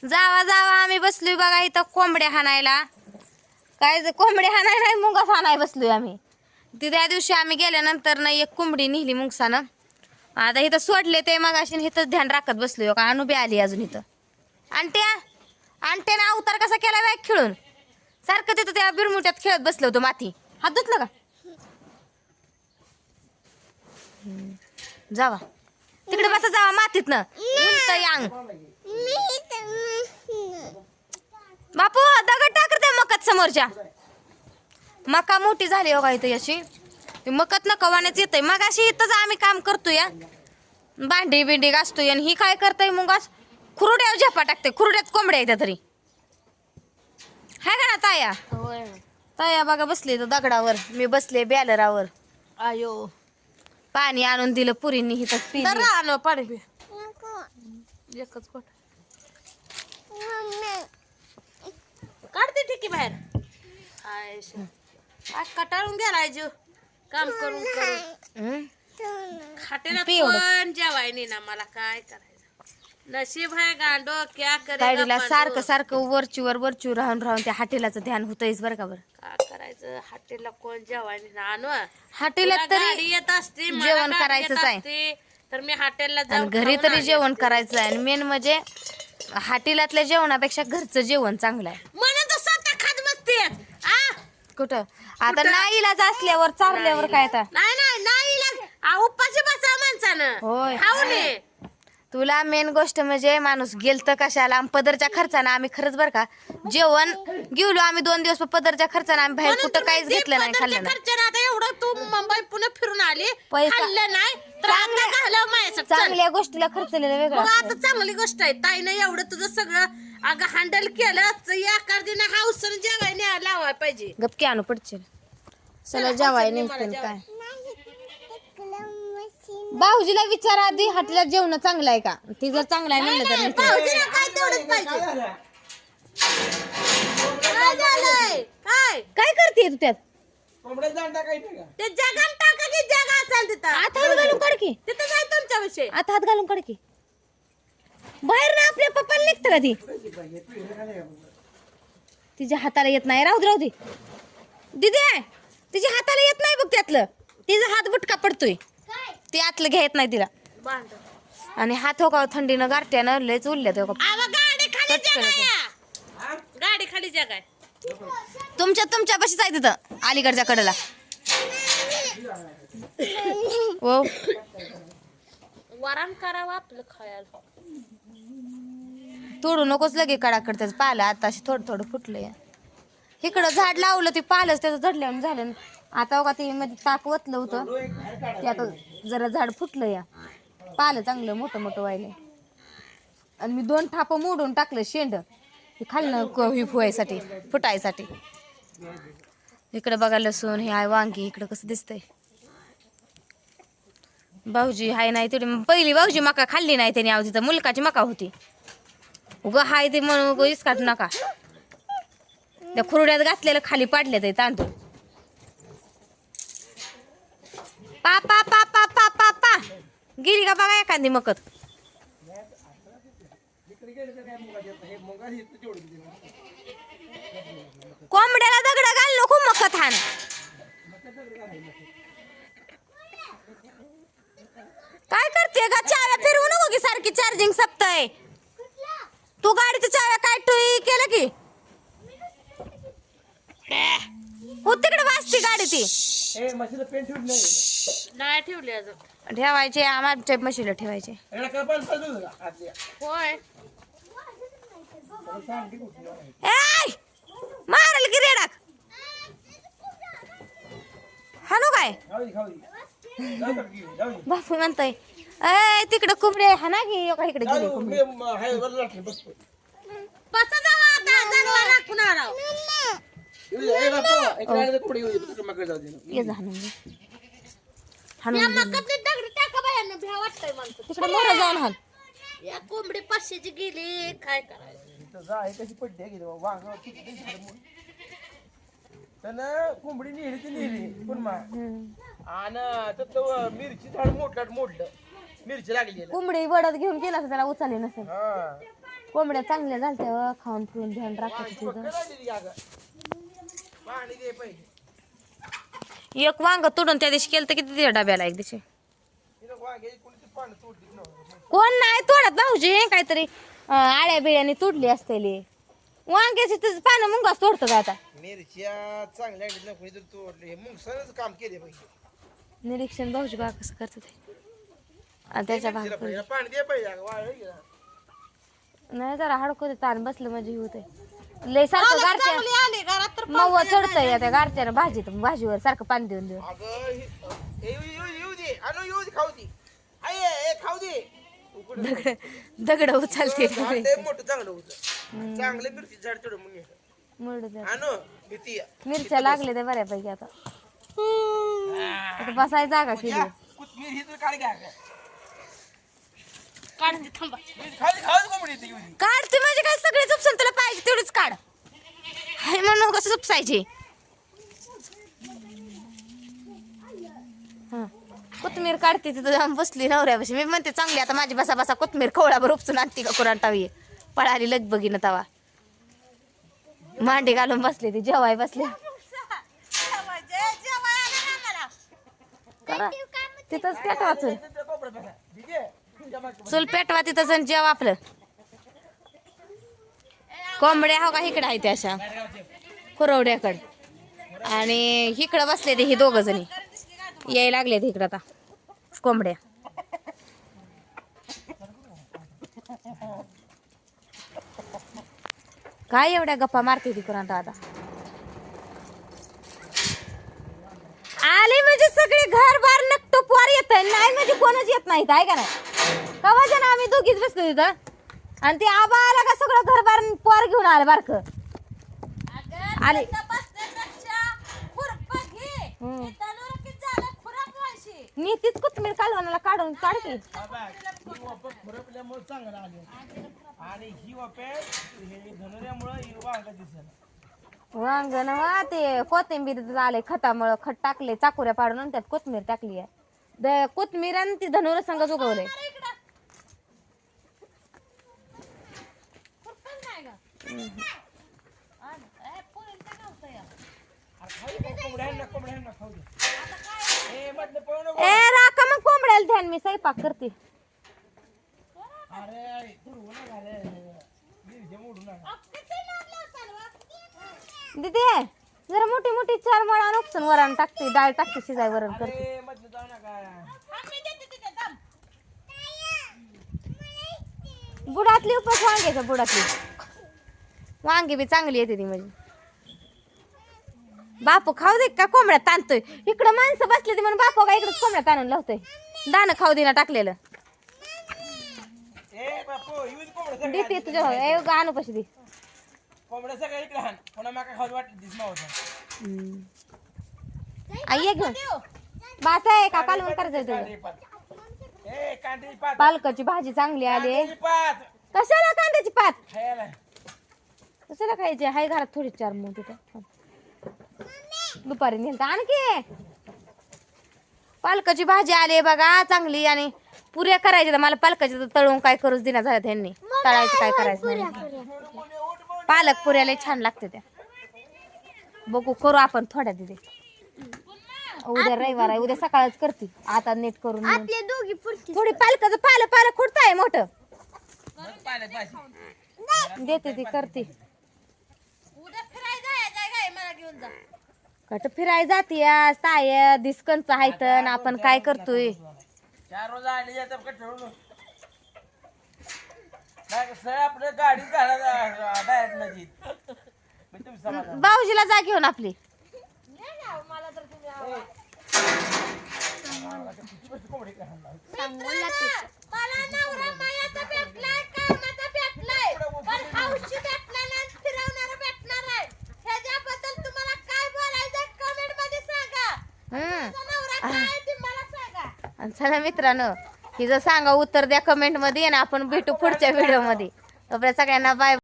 जावा जावा आम्ही बसलोय बघा इथं कोंबड्या हाणायला. काय कोंबड्या हाणाय नाही मुंगास हाणाय बसलोय आम्ही. त्या दिवशी आम्ही गेल्यानंतर ना एक कोंबडी निघली मुंगसानं. आता इथं सोडले ते मगाशी इथंच ध्यान राखत बसलोय का अनुबी आली अजून इथं. आणट्यानं अवतार कसा केला बॅग खेळून सारखं तिथं त्या बिरमुट्यात खेळत बसलं होतं माती. हात धुतलं का? जावा तिकडे बसा जावा मातीत ना अंग. बापू दगड टाक त्या मकात समोरच्या. मका मोठी झाली हो का इथं अशी मकत ना कवाण्याच येतंय. मग अशी इथंच आम्ही काम करतोय भांडी बिंडी घासतोय आणि ही काय करताय मुंगास खुरुड्यावर झेपा टाकते. खुरुड्यात कोंबड्या येत्या तरी हाय का ना ताया. ताया बघा बसली तर दगडावर मी बसले बॅलरावर. आयो पाणी आणून दिलं पुरींनी हिथं पिली. आणो पाणी पी एकच कोट काढते ठिकी बाहेर. आज कटाळून गेलाय जीव काम करून करून. खाटेला पण जेवाय नाही ना मला काय करायचं. नशीब आहे गांडो क्या ताईडीला करे सारखं सारखं वरचीवर राहून राहून त्या हाटेलाचं ध्यान होतंयच बरं का. बरं काय करायचं हाटेला कोण जेवाय नाही ना. आणू हाटेला तुला तरी गाडी येत असते मला जेवण गाडी करायचंच येत आहे. असते, तर मी हॉटेलला आणि जाऊन घरी खाऊन तरी आले जेवण असते. करायचं आहे. आणि मेन म्हणजे हाटेलातल्या जेवणापेक्षा घरचं जेवण चांगलं आहे. म्हणून तर स्वतः खात बसतेस कुठं आता नाईलाज असल्यावर चारल्यावर काय आता. नाही उपाशी बसा माणसानं होय. खाऊ नये. तुला मेन गोष्ट म्हणजे माणूस गेलतं कशाला पदरच्या खर्चानं आम्ही खरंच बरं का जेवण गेलो आम्ही 2 दिवस पदरच्या खर्चानं आम्ही बाहेर कुठं काहीच घेतलं नाही खाल्लं नाही. खर्चानं आता एवढं तू मुंबई पुणे फिरून आली पैसा- खाल्लं नाही तर आता घालव माझ्यासाठी. चल. चांगल्या गोष्टीला खर्चलेलं वेगळं मग असतं. आता चांगली गोष्ट आहे ताईनं एवढं तुझं सगळं अगं हँडल केलं. या कर्दीनं हाऊसन जेवायला लावाय पाहिजे. गपकी आणू पडशील चला जेवाय नाही काय. भाऊजीला विचारा आधी हॉटेलात जेवण चांगलं आहे का. ती जर चांगलं आहे म्हणलं तर नाही. भाऊजीला काय तेवढंच पाहिजे. काय झालंय काय करते तू त्यात ते जगान टाका की जग असेल तिथं आत हात घालून काढ की. तिथं जाय तुमच्या विषयी. आत हात घालून काढ की. बाहेर ना आपल्या पप्पाला निघतं का ती. तिच्या हाताला येत नाही. राहू दे दिदी आहे तिच्या हाताला येत नाही बघ त्यातलं. तिचा हात बुटका पडतोय ते आतलं घ्यायत नाही तिला. आणि हात हो का थंडीनं गारट्यानं लयच उरल्यात हो का. गाडी खाली जग आहे. गाडी खाली जग आहे. तुमच्या बशीच आहे तिथं अलीकडच्या कडेला. ओ वरण करावं आपलं खायला. तोडू नकोच लगे कडाकड त्याचं पाहिलं आता थोडं फुटलंय. इकडं झाड लावलं ते पाहिलंच त्याचं झडल्यावर झालं. आता का ते मध्ये ताक वतलं होतं ते आता जरा झाड फुटलं या पाहिलं चांगलं मोठं व्हायला. आणि मी 2 थाप मोडून टाकलं शेंड हे खालनं ही फुवायसाठी फुटायसाठी. इकडं बघा लसूण हे आहे वांगी. इकडं कसं दिसतंय. भाऊजी हाय नाही तेवढी पहिली भाऊजी मका खाल्ली नाही त्याने आव तिथं मुलकाची मका होती. उगं हाय ते म्हणून उगं इसकाटू नका. त्या खुरड्यात घातलेलं खाली पाडले ते तांदूळ. पा पा पा पा पा पा पा गिरी का बघा एखादी मकत. कोंबड्याला दगड घाल नको मकत हान. काय करते का चाव्या फिरवू नको की सारखी चार्जिंग सपतय. तू गाडीच्या चाव्या काय टुई केलं की हो तिकडे वाजती गाडी ती. नाही ठेवली अजून. ठेवायचे आमच्या म्हशीला ठेवायचे. होय मारल की रेडाक हानू काय बापू म्हणतोय ए तिकडे कुबडे हाना की इकडे गेले कुबडे. कसं जावं आता जनावर राखून आलाव. ये जा हाणून दे. हाणून या दे. मकातली दगड टाका बायांना भ्या वाटतंय मला. तिकडे मोरा जाऊन हाल. या कोंबडी 500ची गेली काय करायचं. कोंबडी नेली पुन्हा आणि मिरची झाड मोडलं मिरची लागली. कोंबडी वडत घेऊन गेला त्याला उचलले नसेल. कोंबड्या चांगल्या झालत्या खाऊन पिऊन ध्यान राखायचं तिथं. पाणी दे पहिले. एक वांग तोडून त्या दिवशी केलं तर किती दिल्या डब्याला एक दिवशी. तिला वांग्याची कोणती पानं तोडली नव्हती. कोण नाही तोडत भाऊजी काहीतरी आळ्या बिळ्याने तोडली असतेली वांग्याची तुझं पानं मुंगास तोडतो का आता. मिरच्या चांगल्या ना कोणी तर तोडले मुंगसानच काम केले पाहिजे. निरीक्षण भाऊजी बा कसं करत ते त्याच्या भाग तिला पाणी दे पहिले अगं, वाळलं गेलं. नाही जरा हडकं ताण बसलं म्हणजे होते लय सारखं गारच्या आले घरात तर मऊ चढतंय त्या गारच्यानं भाजीवर सारखं पाणी देऊन देऊन. अगं येऊ दे आणू येऊ दे खाऊ दे आई खाऊ दे. दगड उचलते झाड लय मोठं चांगलं होतं. चांगलं मिरची झाड चढ म्हणून मुरड द्या. आणू भीती मिरच्या लागले ते बऱ्यापैकी आता बसाय जागा केली. कोथमीर ही तर काढ घ्या. काढते थांबा. खाऊ कोंबडी ती घेऊन. काढ ती म्हणजे काय सगळे चुपसून तुला पाहिजे तेवढीच काढ हाय म्हणून कसं चुपसायची. कोथमीर काढते तिथं जाऊन बसली नवऱ्यापाशी मी म्हणते चांगली आता माझी बसा बसा कोथमीर कवळाभर उपसून आणते का कुराण टावी पळाली लग बघीन तवा मांडी घालून बसली ती जेवाय बसली करा तिथंच पेट वाचून चूल पेटवा तिथंच जेव आपलं. कोंबड्या हो का इकडे आहे त्या अशा कुरवड्याकडं आणि इकडं बसले ते ही दोघ जणी यायला लागले ते इकडं आता कोंबड्या. काय एवढ्या गप्पा मारते ती कुरांटा आता आले म्हणजे सगळे घर बार नकटोप वर येत नाही म्हणजे कोणच येत नाही काय का नाही कवा जण आम्ही दोघीच बसलो तिथं आणि ते आबा आला का सगळं घर बार पोर घेऊन आलं बारक आले. मी तीच कोथमीर कालवणाला काढून काढते खुरपल्यामुळे चांगलं आले आणि ही वापे हे धनुऱ्यामुळे ही वांगा दिसेल. वांगण वा ते कोथिंबीर आले खतामुळं खत टाकले चाकुऱ्या पाडून आणि त्यात कोथमीर टाकली आहे कोथमीर आणि ती धनुर संघ उगवले. ए राका मग कोंबड्याला ध्यान मी स्वयंपाक करते. दीदी जरा मोठी मोठी चार मळा उपसून वरण टाकते डाळ टाकते शिजाय वरण करते. बुडातली उपस वांग्याच्या बुडातली वांगी बी चांगली येते ती म्हणजे बापू खाऊ दे का कोंबड्या ताणतोय इकडं माणसं बसली ती म्हणून बापू का इकडे कोंबड्या ताणून लावतोय दाणं खाऊ दे ना टाकलेलं देते तुझ्या आणू कशी दे कोंबड्या सगळ्या इकडे हाण कोणा माका खाऊ वाटलं दिसमा होता. आई ये घेऊन बास आहे का कालवण करायचं कांद्याची पात पालकाची भाजी चांगली आली कांद्याची पात कशाला कांद्याची पात खायला कशाला खायची हाय घरात थोडी चार मग तिथं दुपारी नेलता आणखी पालकाची भाजी आली बघा चांगली आणि पुऱ्या करायच्या मला पालकाची तळून काय करूच दिना झाल्या त्यांनी तळायचं काय करायचं नाही. पालक पुऱ्या लय छान लागते त्या बघू करू आपण थोड्या तिथे उद्या रविवार आहे उद्या सकाळच करते आता नीट करून थोडी पालकाचं पालक खुडताय मोठं देते ती करते कट फिराय जाते ताय दिसकंच आहेत आपण काय करतोय 4 रोज आली जातात का ठेवून आपल्या गाडी डायरेक्ट नदी बाऊजीला जा घेऊन आपली चला मित्रांनो हिचं सांगा उत्तर द्या कमेंट मध्ये आणि आपण भेटू पुढच्या व्हिडिओ मध्ये. तोपर्यंत सगळ्यांना बाय.